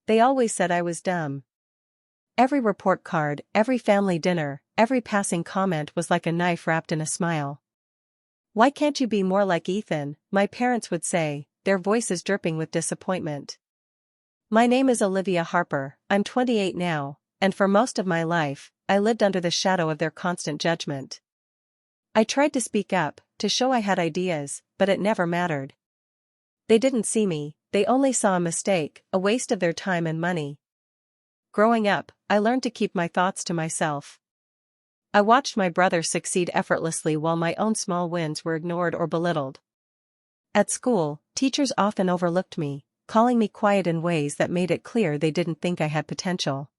They always said I was dumb. Every report card, every family dinner, every passing comment was like a knife wrapped in a smile. "Why can't you be more like Ethan?" my parents would say, their voices dripping with disappointment. My name is Olivia Harper, I'm 28 now, and for most of my life, I lived under the shadow of their constant judgment. I tried to speak up, to show I had ideas, but it never mattered. They didn't see me, they only saw a mistake, a waste of their time and money. Growing up, I learned to keep my thoughts to myself. I watched my brother succeed effortlessly while my own small wins were ignored or belittled. At school, teachers often overlooked me, calling me quiet in ways that made it clear they didn't think I had potential.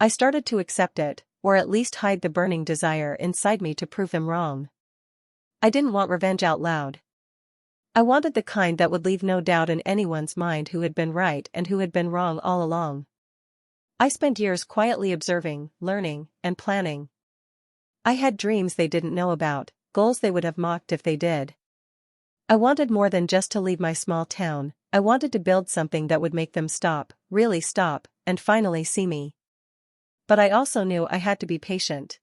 I started to accept it, or at least hide the burning desire inside me to prove them wrong. I didn't want revenge out loud. I wanted the kind that would leave no doubt in anyone's mind who had been right and who had been wrong all along. I spent years quietly observing, learning, and planning. I had dreams they didn't know about, goals they would have mocked if they did. I wanted more than just to leave my small town, I wanted to build something that would make them stop, really stop, and finally see me. But I also knew I had to be patient.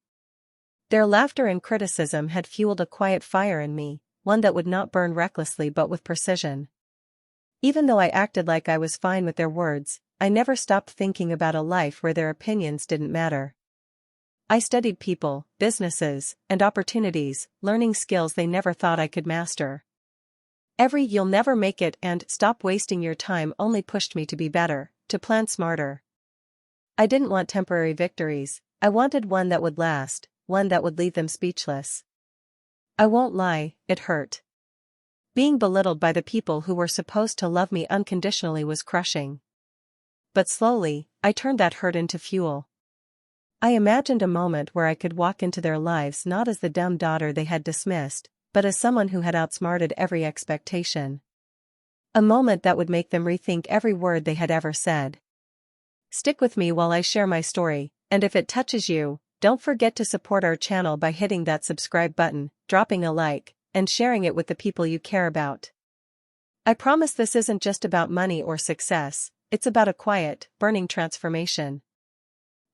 Their laughter and criticism had fueled a quiet fire in me, one that would not burn recklessly but with precision. Even though I acted like I was fine with their words, I never stopped thinking about a life where their opinions didn't matter. I studied people, businesses, and opportunities, learning skills they never thought I could master. Every "you'll never make it" and "stop wasting your time" only pushed me to be better, to plan smarter. I didn't want temporary victories, I wanted one that would last, one that would leave them speechless. I won't lie, it hurt. Being belittled by the people who were supposed to love me unconditionally was crushing. But slowly, I turned that hurt into fuel. I imagined a moment where I could walk into their lives not as the dumb daughter they had dismissed, but as someone who had outsmarted every expectation. A moment that would make them rethink every word they had ever said. Stick with me while I share my story, and if it touches you, don't forget to support our channel by hitting that subscribe button, dropping a like, and sharing it with the people you care about. I promise this isn't just about money or success, it's about a quiet, burning transformation.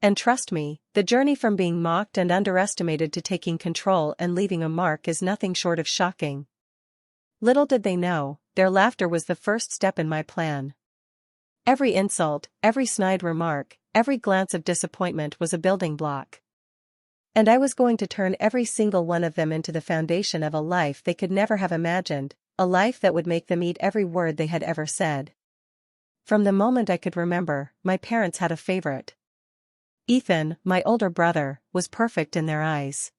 And trust me, the journey from being mocked and underestimated to taking control and leaving a mark is nothing short of shocking. Little did they know, their laughter was the first step in my plan. Every insult, every snide remark, every glance of disappointment was a building block. And I was going to turn every single one of them into the foundation of a life they could never have imagined, a life that would make them eat every word they had ever said. From the moment I could remember, my parents had a favorite. Ethan, my older brother, was perfect in their eyes.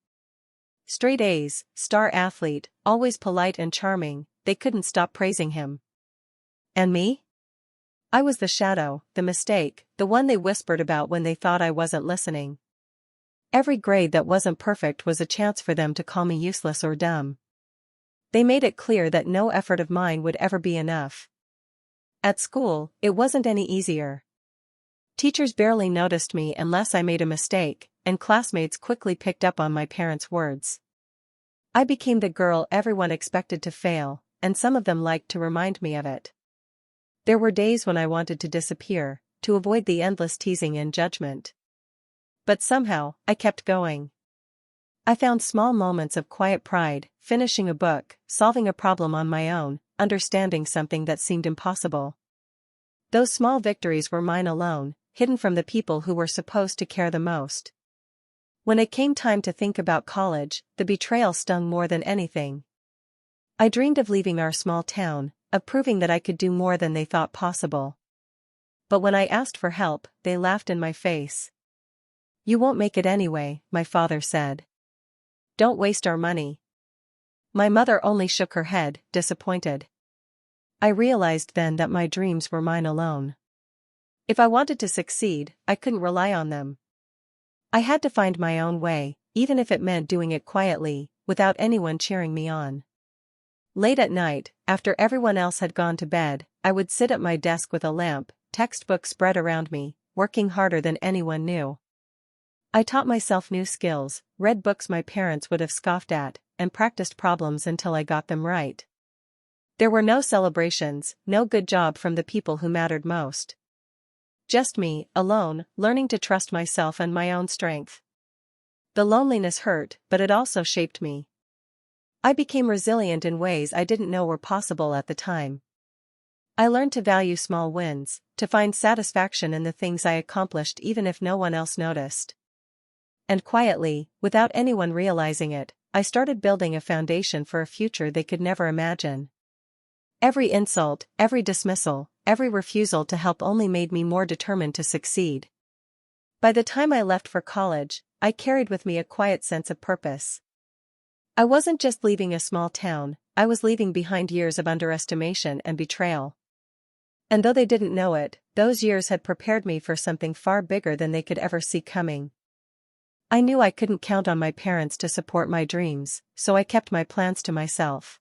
Straight A's, star athlete, always polite and charming, they couldn't stop praising him. And me? I was the shadow, the mistake, the one they whispered about when they thought I wasn't listening. Every grade that wasn't perfect was a chance for them to call me useless or dumb. They made it clear that no effort of mine would ever be enough. At school, it wasn't any easier. Teachers barely noticed me unless I made a mistake, and classmates quickly picked up on my parents' words. I became the girl everyone expected to fail, and some of them liked to remind me of it. There were days when I wanted to disappear, to avoid the endless teasing and judgment. But somehow, I kept going. I found small moments of quiet pride, finishing a book, solving a problem on my own, understanding something that seemed impossible. Those small victories were mine alone, hidden from the people who were supposed to care the most. When it came time to think about college, the betrayal stung more than anything. I dreamed of leaving our small town, of proving that I could do more than they thought possible. But when I asked for help, they laughed in my face. "You won't make it anyway," my father said. "Don't waste our money." My mother only shook her head, disappointed. I realized then that my dreams were mine alone. If I wanted to succeed, I couldn't rely on them. I had to find my own way, even if it meant doing it quietly, without anyone cheering me on. Late at night, after everyone else had gone to bed, I would sit at my desk with a lamp, textbooks spread around me, working harder than anyone knew. I taught myself new skills, read books my parents would have scoffed at, and practiced problems until I got them right. There were no celebrations, no good job from the people who mattered most. Just me, alone, learning to trust myself and my own strength. The loneliness hurt, but it also shaped me. I became resilient in ways I didn't know were possible at the time. I learned to value small wins, to find satisfaction in the things I accomplished even if no one else noticed. And quietly, without anyone realizing it, I started building a foundation for a future they could never imagine. Every insult, every dismissal, every refusal to help only made me more determined to succeed. By the time I left for college, I carried with me a quiet sense of purpose. I wasn't just leaving a small town, I was leaving behind years of underestimation and betrayal. And though they didn't know it, those years had prepared me for something far bigger than they could ever see coming. I knew I couldn't count on my parents to support my dreams, so I kept my plans to myself.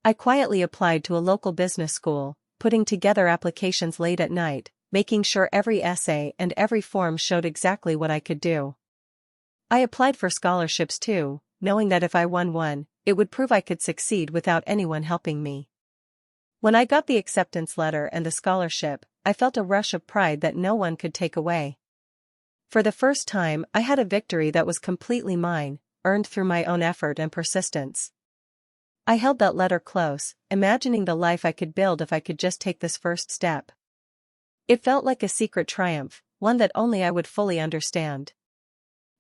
I quietly applied to a local business school, putting together applications late at night, making sure every essay and every form showed exactly what I could do. I applied for scholarships too, knowing that if I won one, it would prove I could succeed without anyone helping me. When I got the acceptance letter and the scholarship, I felt a rush of pride that no one could take away. For the first time, I had a victory that was completely mine, earned through my own effort and persistence. I held that letter close, imagining the life I could build if I could just take this first step. It felt like a secret triumph, one that only I would fully understand.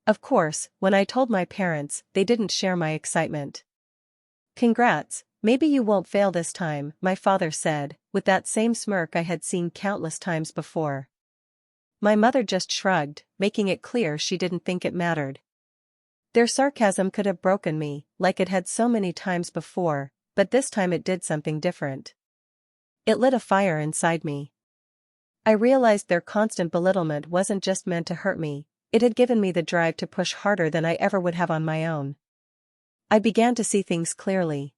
Of course, when I told my parents, they didn't share my excitement. "Congrats, maybe you won't fail this time," my father said, with that same smirk I had seen countless times before. My mother just shrugged, making it clear she didn't think it mattered. Their sarcasm could have broken me, like it had so many times before, but this time it did something different. It lit a fire inside me. I realized their constant belittlement wasn't just meant to hurt me, it had given me the drive to push harder than I ever would have on my own. I began to see things clearly.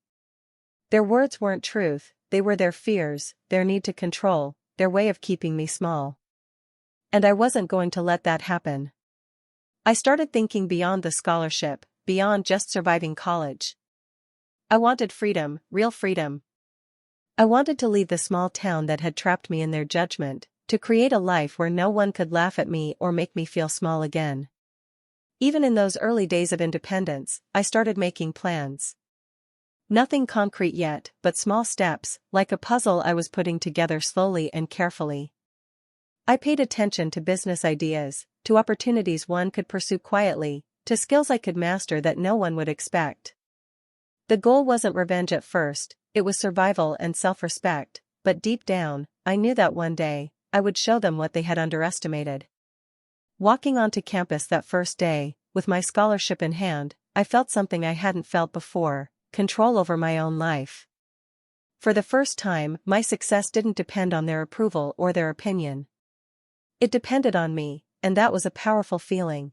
Their words weren't truth, they were their fears, their need to control, their way of keeping me small. And I wasn't going to let that happen. I started thinking beyond the scholarship, beyond just surviving college. I wanted freedom, real freedom. I wanted to leave the small town that had trapped me in their judgment, to create a life where no one could laugh at me or make me feel small again. Even in those early days of independence, I started making plans. Nothing concrete yet, but small steps, like a puzzle I was putting together slowly and carefully. I paid attention to business ideas, to opportunities one could pursue quietly, to skills I could master that no one would expect. The goal wasn't revenge at first, it was survival and self-respect, but deep down, I knew that one day, I would show them what they had underestimated. Walking onto campus that first day, with my scholarship in hand, I felt something I hadn't felt before, control over my own life. For the first time, my success didn't depend on their approval or their opinion. It depended on me, and that was a powerful feeling.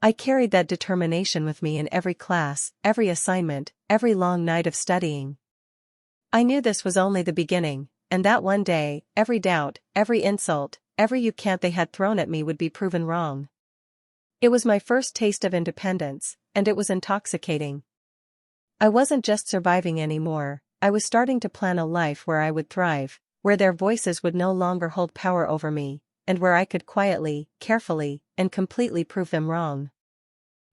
I carried that determination with me in every class, every assignment, every long night of studying. I knew this was only the beginning, and that one day, every doubt, every insult, every "you can't" they had thrown at me would be proven wrong. It was my first taste of independence, and it was intoxicating. I wasn't just surviving anymore, I was starting to plan a life where I would thrive, where their voices would no longer hold power over me, and where I could quietly, carefully, and completely prove them wrong.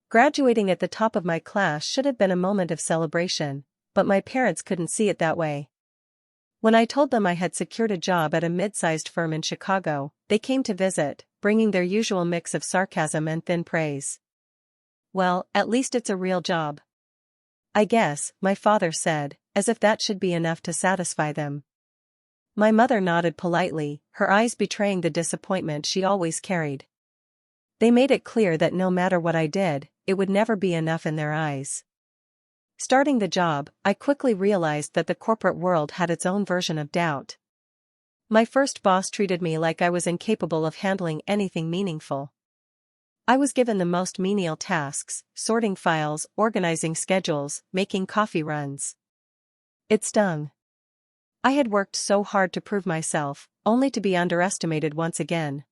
Graduating at the top of my class should have been a moment of celebration, but my parents couldn't see it that way. When I told them I had secured a job at a mid-sized firm in Chicago, they came to visit, bringing their usual mix of sarcasm and thin praise. "Well, at least it's a real job, I guess," my father said, as if that should be enough to satisfy them. My mother nodded politely, her eyes betraying the disappointment she always carried. They made it clear that no matter what I did, it would never be enough in their eyes. Starting the job, I quickly realized that the corporate world had its own version of doubt. My first boss treated me like I was incapable of handling anything meaningful. I was given the most menial tasks, sorting files, organizing schedules, making coffee runs. It stung. I had worked so hard to prove myself, only to be underestimated once again.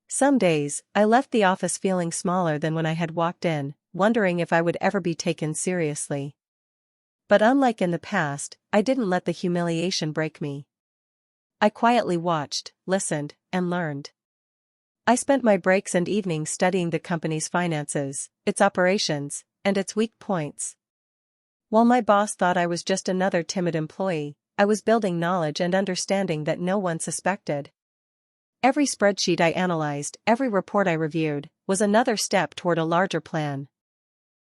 Some days, I left the office feeling smaller than when I had walked in, wondering if I would ever be taken seriously. But unlike in the past, I didn't let the humiliation break me. I quietly watched, listened, and learned. I spent my breaks and evenings studying the company's finances, its operations, and its weak points. While my boss thought I was just another timid employee, I was building knowledge and understanding that no one suspected. Every spreadsheet I analyzed, every report I reviewed, was another step toward a larger plan.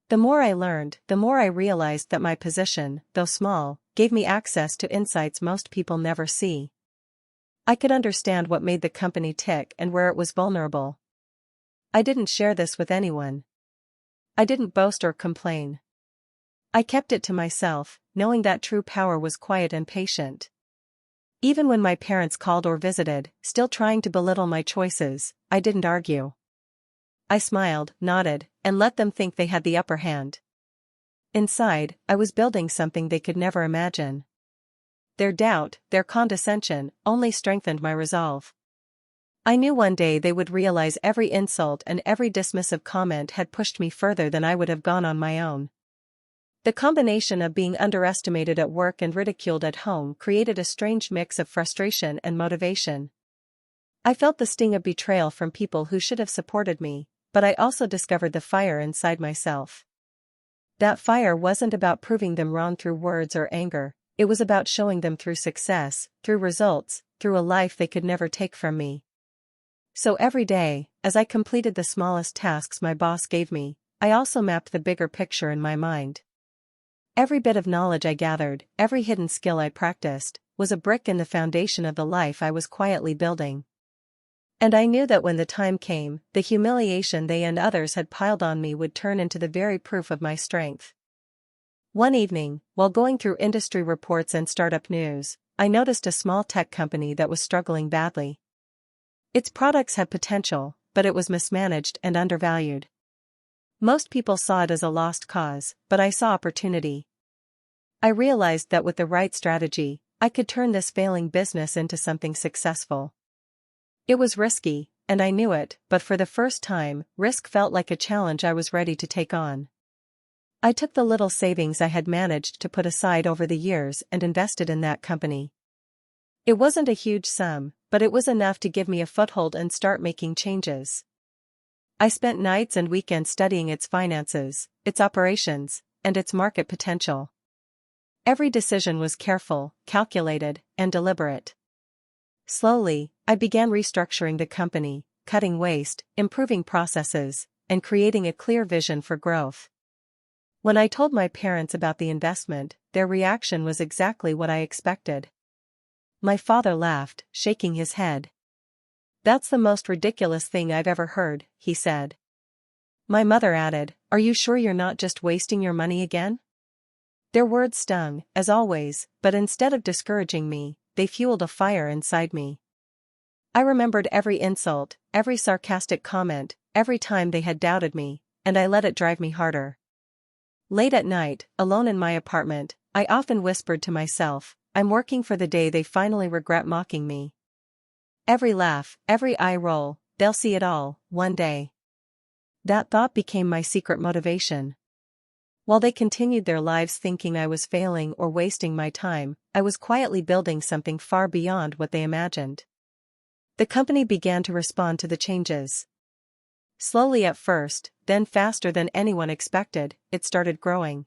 The more I learned, the more I realized that my position, though small, gave me access to insights most people never see. I could understand what made the company tick and where it was vulnerable. I didn't share this with anyone. I didn't boast or complain. I kept it to myself, knowing that true power was quiet and patient. Even when my parents called or visited, still trying to belittle my choices, I didn't argue. I smiled, nodded, and let them think they had the upper hand. Inside, I was building something they could never imagine. Their doubt, their condescension, only strengthened my resolve. I knew one day they would realize every insult and every dismissive comment had pushed me further than I would have gone on my own. The combination of being underestimated at work and ridiculed at home created a strange mix of frustration and motivation. I felt the sting of betrayal from people who should have supported me, but I also discovered the fire inside myself. That fire wasn't about proving them wrong through words or anger, it was about showing them through success, through results, through a life they could never take from me. So every day, as I completed the smallest tasks my boss gave me, I also mapped the bigger picture in my mind. Every bit of knowledge I gathered, every hidden skill I practiced, was a brick in the foundation of the life I was quietly building. And I knew that when the time came, the humiliation they and others had piled on me would turn into the very proof of my strength. One evening, while going through industry reports and startup news, I noticed a small tech company that was struggling badly. Its products had potential, but it was mismanaged and undervalued. Most people saw it as a lost cause, but I saw opportunity. I realized that with the right strategy, I could turn this failing business into something successful. It was risky, and I knew it, but for the first time, risk felt like a challenge I was ready to take on. I took the little savings I had managed to put aside over the years and invested in that company. It wasn't a huge sum, but it was enough to give me a foothold and start making changes. I spent nights and weekends studying its finances, its operations, and its market potential. Every decision was careful, calculated, and deliberate. Slowly, I began restructuring the company, cutting waste, improving processes, and creating a clear vision for growth. When I told my parents about the investment, their reaction was exactly what I expected. My father laughed, shaking his head. "That's the most ridiculous thing I've ever heard," he said. My mother added, "Are you sure you're not just wasting your money again?" Their words stung, as always, but instead of discouraging me, they fueled a fire inside me. I remembered every insult, every sarcastic comment, every time they had doubted me, and I let it drive me harder. Late at night, alone in my apartment, I often whispered to myself, "I'm working for the day they finally regret mocking me." Every laugh, every eye roll, they'll see it all, one day. That thought became my secret motivation. While they continued their lives thinking I was failing or wasting my time, I was quietly building something far beyond what they imagined. The company began to respond to the changes. Slowly at first, then faster than anyone expected, it started growing.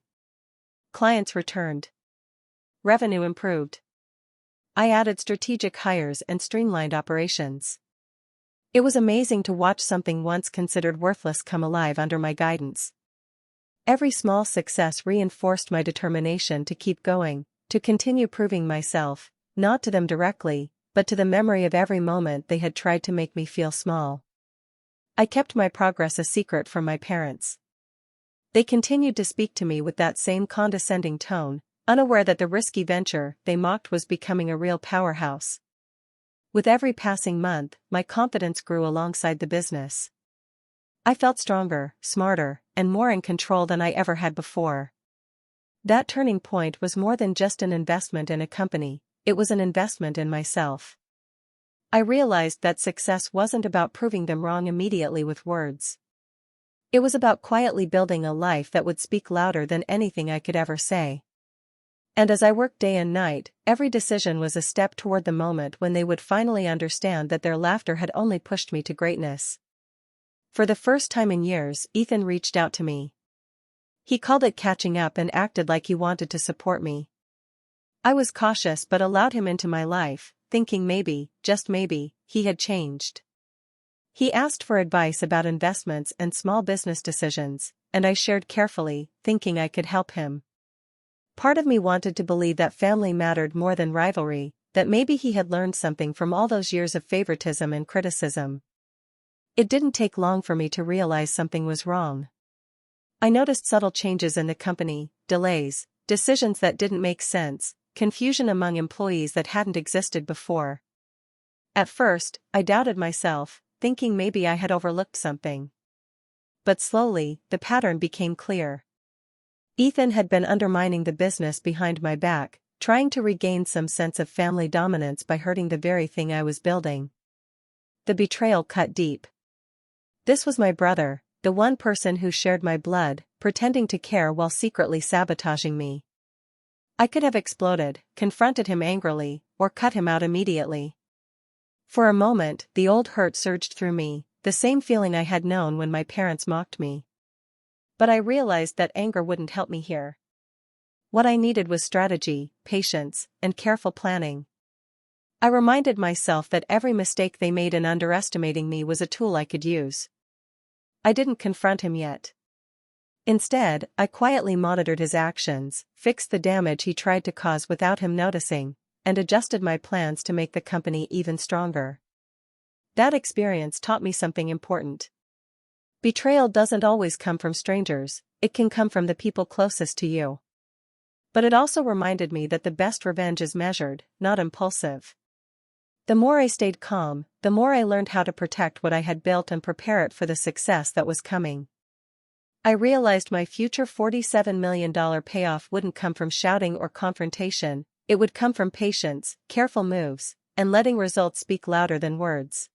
Clients returned. Revenue improved. I added strategic hires and streamlined operations. It was amazing to watch something once considered worthless come alive under my guidance. Every small success reinforced my determination to keep going, to continue proving myself, not to them directly, but to the memory of every moment they had tried to make me feel small. I kept my progress a secret from my parents. They continued to speak to me with that same condescending tone, unaware that the risky venture they mocked was becoming a real powerhouse. With every passing month, my confidence grew alongside the business. I felt stronger, smarter, and more in control than I ever had before. That turning point was more than just an investment in a company, it was an investment in myself. I realized that success wasn't about proving them wrong immediately with words. It was about quietly building a life that would speak louder than anything I could ever say. And as I worked day and night, every decision was a step toward the moment when they would finally understand that their laughter had only pushed me to greatness. For the first time in years, Ethan reached out to me. He called it catching up and acted like he wanted to support me. I was cautious but allowed him into my life, thinking maybe, just maybe, he had changed. He asked for advice about investments and small business decisions, and I shared carefully, thinking I could help him. Part of me wanted to believe that family mattered more than rivalry, that maybe he had learned something from all those years of favoritism and criticism. It didn't take long for me to realize something was wrong. I noticed subtle changes in the company, delays, decisions that didn't make sense, confusion among employees that hadn't existed before. At first, I doubted myself, thinking maybe I had overlooked something. But slowly, the pattern became clear. Ethan had been undermining the business behind my back, trying to regain some sense of family dominance by hurting the very thing I was building. The betrayal cut deep. This was my brother, the one person who shared my blood, pretending to care while secretly sabotaging me. I could have exploded, confronted him angrily, or cut him out immediately. For a moment, the old hurt surged through me, the same feeling I had known when my parents mocked me. But I realized that anger wouldn't help me here. What I needed was strategy, patience, and careful planning. I reminded myself that every mistake they made in underestimating me was a tool I could use. I didn't confront him yet. Instead, I quietly monitored his actions, fixed the damage he tried to cause without him noticing, and adjusted my plans to make the company even stronger. That experience taught me something important. Betrayal doesn't always come from strangers, it can come from the people closest to you. But it also reminded me that the best revenge is measured, not impulsive. The more I stayed calm, the more I learned how to protect what I had built and prepare it for the success that was coming. I realized my future $47 million payoff wouldn't come from shouting or confrontation, it would come from patience, careful moves, and letting results speak louder than words.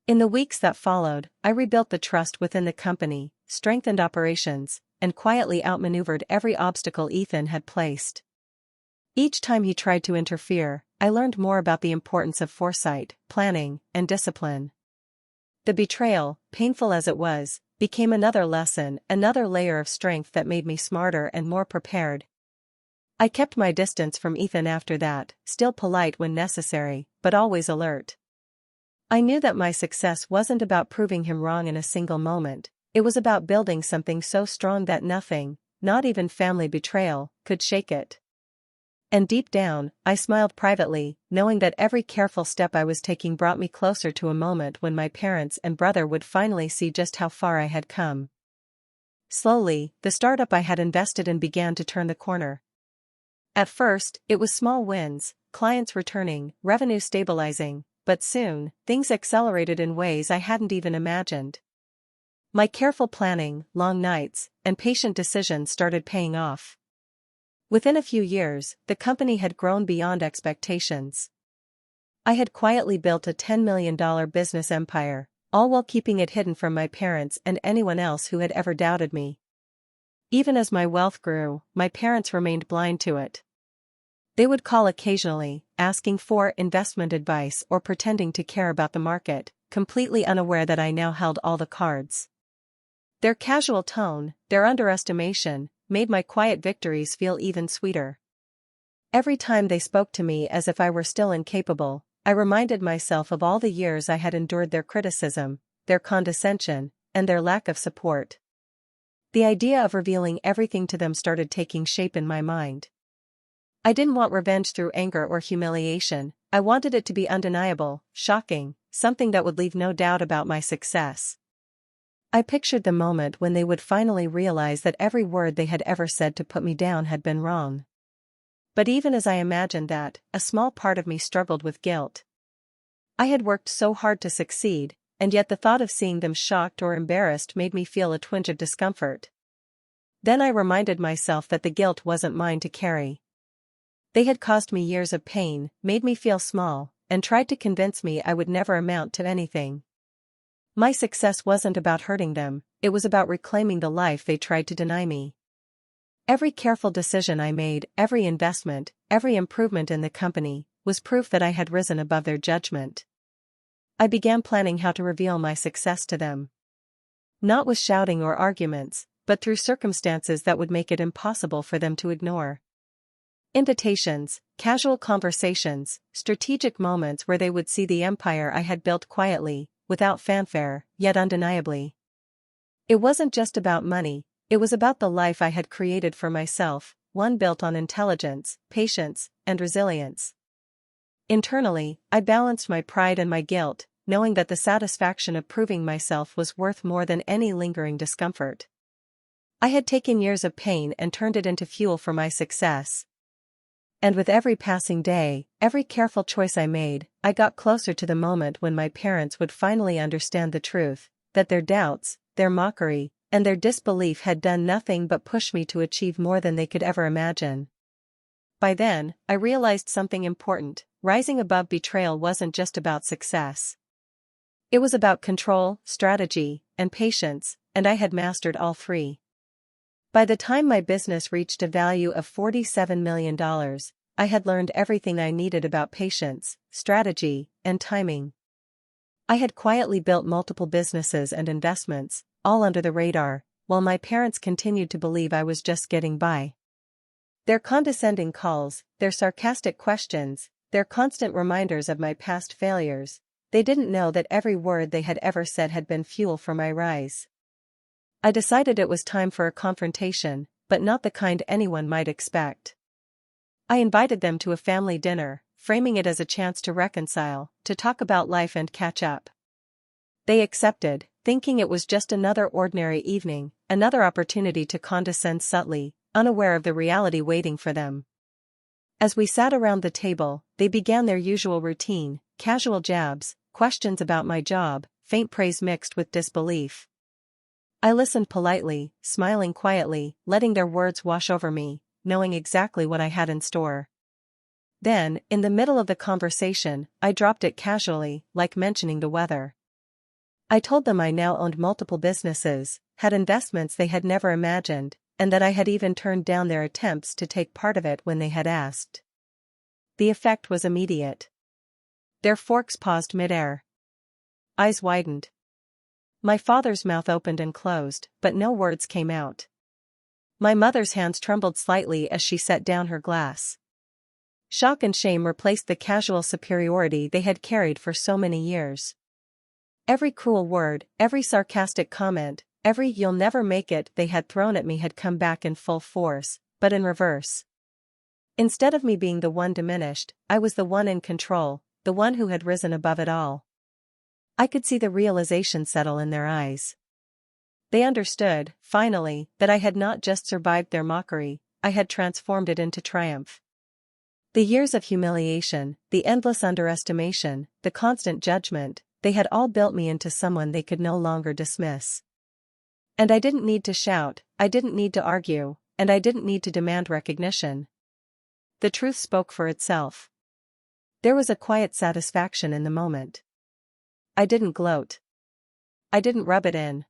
In the weeks that followed, I rebuilt the trust within the company, strengthened operations, and quietly outmaneuvered every obstacle Ethan had placed. Each time he tried to interfere, I learned more about the importance of foresight, planning, and discipline. The betrayal, painful as it was, became another lesson, another layer of strength that made me smarter and more prepared. I kept my distance from Ethan after that, still polite when necessary, but always alert. I knew that my success wasn't about proving him wrong in a single moment, it was about building something so strong that nothing, not even family betrayal, could shake it. And deep down, I smiled privately, knowing that every careful step I was taking brought me closer to a moment when my parents and brother would finally see just how far I had come. Slowly, the startup I had invested in began to turn the corner. At first, it was small wins, clients returning, revenue stabilizing, but soon, things accelerated in ways I hadn't even imagined. My careful planning, long nights, and patient decisions started paying off. Within a few years, the company had grown beyond expectations. I had quietly built a $10 million business empire, all while keeping it hidden from my parents and anyone else who had ever doubted me. Even as my wealth grew, my parents remained blind to it. They would call occasionally, asking for investment advice or pretending to care about the market, completely unaware that I now held all the cards. Their casual tone, their underestimation, made my quiet victories feel even sweeter. Every time they spoke to me as if I were still incapable, I reminded myself of all the years I had endured their criticism, their condescension, and their lack of support. The idea of revealing everything to them started taking shape in my mind. I didn't want revenge through anger or humiliation, I wanted it to be undeniable, shocking, something that would leave no doubt about my success. I pictured the moment when they would finally realize that every word they had ever said to put me down had been wrong. But even as I imagined that, a small part of me struggled with guilt. I had worked so hard to succeed, and yet the thought of seeing them shocked or embarrassed made me feel a twinge of discomfort. Then I reminded myself that the guilt wasn't mine to carry. They had caused me years of pain, made me feel small, and tried to convince me I would never amount to anything. My success wasn't about hurting them, it was about reclaiming the life they tried to deny me. Every careful decision I made, every investment, every improvement in the company, was proof that I had risen above their judgment. I began planning how to reveal my success to them. Not with shouting or arguments, but through circumstances that would make it impossible for them to ignore. Invitations, casual conversations, strategic moments where they would see the empire I had built quietly, without fanfare, yet undeniably. It wasn't just about money, it was about the life I had created for myself, one built on intelligence, patience, and resilience. Internally, I balanced my pride and my guilt, knowing that the satisfaction of proving myself was worth more than any lingering discomfort. I had taken years of pain and turned it into fuel for my success. And with every passing day, every careful choice I made, I got closer to the moment when my parents would finally understand the truth, that their doubts, their mockery, and their disbelief had done nothing but push me to achieve more than they could ever imagine. By then, I realized something important: rising above betrayal wasn't just about success. It was about control, strategy, and patience, and I had mastered all three. By the time my business reached a value of $47 million, I had learned everything I needed about patience, strategy, and timing. I had quietly built multiple businesses and investments, all under the radar, while my parents continued to believe I was just getting by. Their condescending calls, their sarcastic questions, their constant reminders of my past failures, they didn't know that every word they had ever said had been fuel for my rise. I decided it was time for a confrontation, but not the kind anyone might expect. I invited them to a family dinner, framing it as a chance to reconcile, to talk about life and catch up. They accepted, thinking it was just another ordinary evening, another opportunity to condescend subtly, unaware of the reality waiting for them. As we sat around the table, they began their usual routine: casual jabs, questions about my job, faint praise mixed with disbelief. I listened politely, smiling quietly, letting their words wash over me, knowing exactly what I had in store. Then, in the middle of the conversation, I dropped it casually, like mentioning the weather. I told them I now owned multiple businesses, had investments they had never imagined, and that I had even turned down their attempts to take part of it when they had asked. The effect was immediate. Their forks paused midair. Eyes widened. My father's mouth opened and closed, but no words came out. My mother's hands trembled slightly as she set down her glass. Shock and shame replaced the casual superiority they had carried for so many years. Every cruel word, every sarcastic comment, every "you'll never make it" they had thrown at me had come back in full force, but in reverse. Instead of me being the one diminished, I was the one in control, the one who had risen above it all. I could see the realization settle in their eyes. They understood, finally, that I had not just survived their mockery, I had transformed it into triumph. The years of humiliation, the endless underestimation, the constant judgment, they had all built me into someone they could no longer dismiss. And I didn't need to shout, I didn't need to argue, and I didn't need to demand recognition. The truth spoke for itself. There was a quiet satisfaction in the moment. I didn't gloat. I didn't rub it in.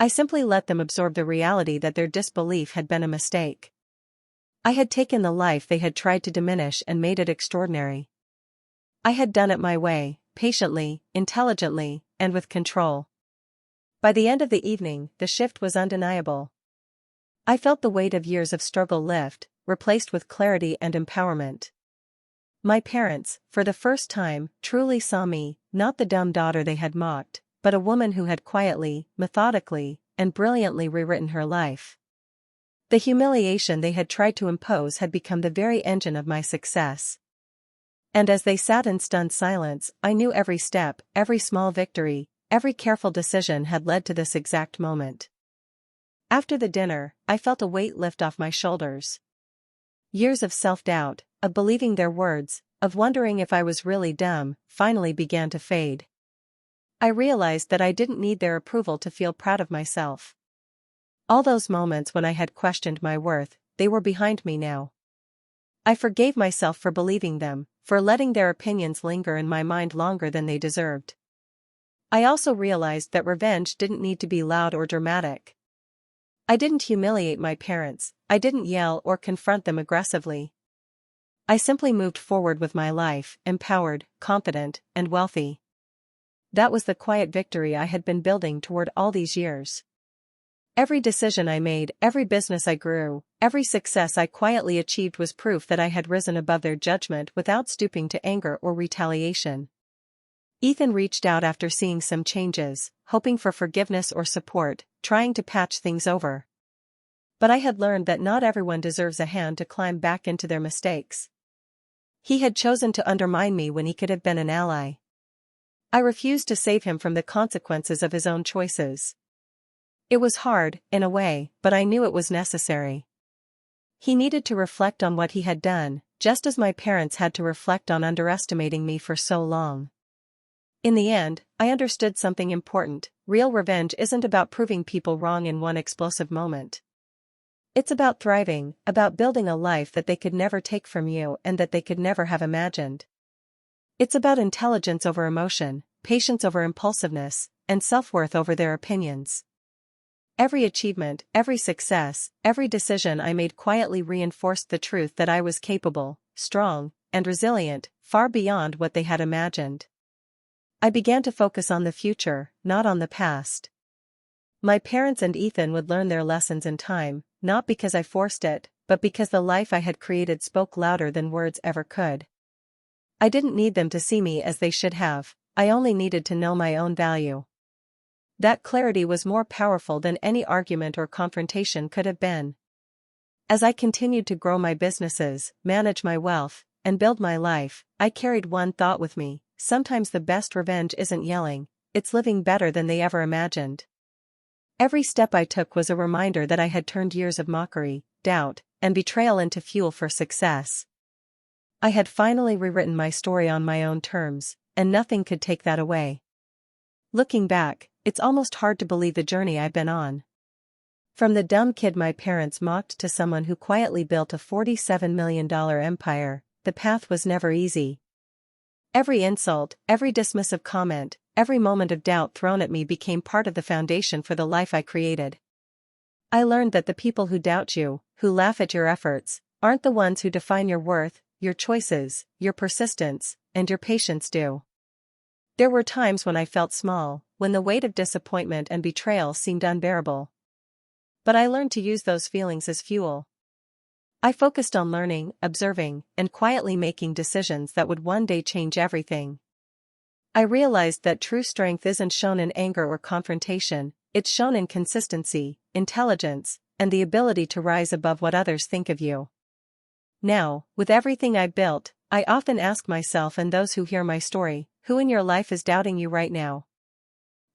I simply let them absorb the reality that their disbelief had been a mistake. I had taken the life they had tried to diminish and made it extraordinary. I had done it my way, patiently, intelligently, and with control. By the end of the evening, the shift was undeniable. I felt the weight of years of struggle lift, replaced with clarity and empowerment. My parents, for the first time, truly saw me, not the dumb daughter they had mocked, but a woman who had quietly, methodically, and brilliantly rewritten her life. The humiliation they had tried to impose had become the very engine of my success. And as they sat in stunned silence, I knew every step, every small victory, every careful decision had led to this exact moment. After the dinner, I felt a weight lift off my shoulders. Years of self-doubt, of believing their words, of wondering if I was really dumb, finally began to fade. I realized that I didn't need their approval to feel proud of myself. All those moments when I had questioned my worth, they were behind me now. I forgave myself for believing them, for letting their opinions linger in my mind longer than they deserved. I also realized that revenge didn't need to be loud or dramatic. I didn't humiliate my parents, I didn't yell or confront them aggressively. I simply moved forward with my life, empowered, confident, and wealthy. That was the quiet victory I had been building toward all these years. Every decision I made, every business I grew, every success I quietly achieved was proof that I had risen above their judgment without stooping to anger or retaliation. Ethan reached out after seeing some changes, hoping for forgiveness or support, trying to patch things over. But I had learned that not everyone deserves a hand to climb back into their mistakes. He had chosen to undermine me when he could have been an ally. I refused to save him from the consequences of his own choices. It was hard, in a way, but I knew it was necessary. He needed to reflect on what he had done, just as my parents had to reflect on underestimating me for so long. In the end, I understood something important: real revenge isn't about proving people wrong in one explosive moment. It's about thriving, about building a life that they could never take from you and that they could never have imagined. It's about intelligence over emotion, patience over impulsiveness, and self-worth over their opinions. Every achievement, every success, every decision I made quietly reinforced the truth that I was capable, strong, and resilient, far beyond what they had imagined. I began to focus on the future, not on the past. My parents and Ethan would learn their lessons in time, not because I forced it, but because the life I had created spoke louder than words ever could. I didn't need them to see me as they should have, I only needed to know my own value. That clarity was more powerful than any argument or confrontation could have been. As I continued to grow my businesses, manage my wealth, and build my life, I carried one thought with me: sometimes the best revenge isn't yelling, it's living better than they ever imagined. Every step I took was a reminder that I had turned years of mockery, doubt, and betrayal into fuel for success. I had finally rewritten my story on my own terms, and nothing could take that away. Looking back, it's almost hard to believe the journey I've been on. From the dumb kid my parents mocked to someone who quietly built a $47 million empire, the path was never easy. Every insult, every dismissive comment, every moment of doubt thrown at me became part of the foundation for the life I created. I learned that the people who doubt you, who laugh at your efforts, aren't the ones who define your worth. Your choices, your persistence, and your patience do. There were times when I felt small, when the weight of disappointment and betrayal seemed unbearable. But I learned to use those feelings as fuel. I focused on learning, observing, and quietly making decisions that would one day change everything. I realized that true strength isn't shown in anger or confrontation, it's shown in consistency, intelligence, and the ability to rise above what others think of you. Now, with everything I built, I often ask myself and those who hear my story, who in your life is doubting you right now?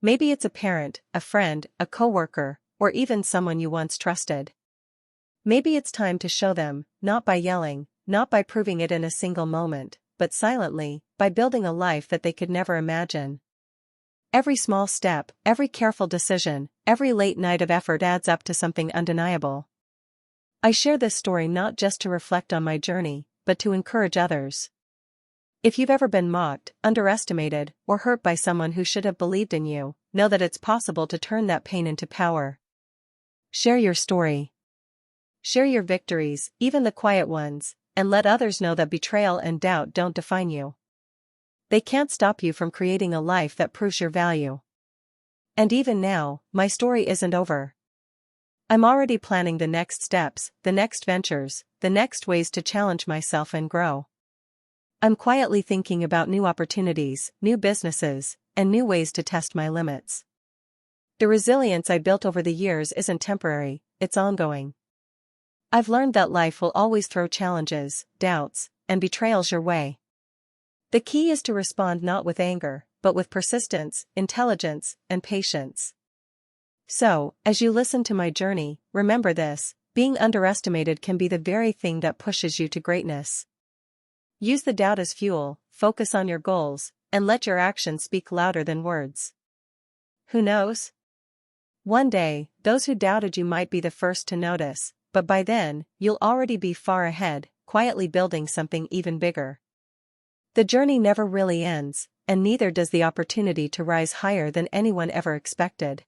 Maybe it's a parent, a friend, a coworker, or even someone you once trusted. Maybe it's time to show them, not by yelling, not by proving it in a single moment, but silently, by building a life that they could never imagine. Every small step, every careful decision, every late night of effort adds up to something undeniable. I share this story not just to reflect on my journey, but to encourage others. If you've ever been mocked, underestimated, or hurt by someone who should have believed in you, know that it's possible to turn that pain into power. Share your story. Share your victories, even the quiet ones, and let others know that betrayal and doubt don't define you. They can't stop you from creating a life that proves your value. And even now, my story isn't over. I'm already planning the next steps, the next ventures, the next ways to challenge myself and grow. I'm quietly thinking about new opportunities, new businesses, and new ways to test my limits. The resilience I built over the years isn't temporary, it's ongoing. I've learned that life will always throw challenges, doubts, and betrayals your way. The key is to respond not with anger, but with persistence, intelligence, and patience. So, as you listen to my journey, remember this: being underestimated can be the very thing that pushes you to greatness. Use the doubt as fuel, focus on your goals, and let your actions speak louder than words. Who knows? One day, those who doubted you might be the first to notice, but by then, you'll already be far ahead, quietly building something even bigger. The journey never really ends, and neither does the opportunity to rise higher than anyone ever expected.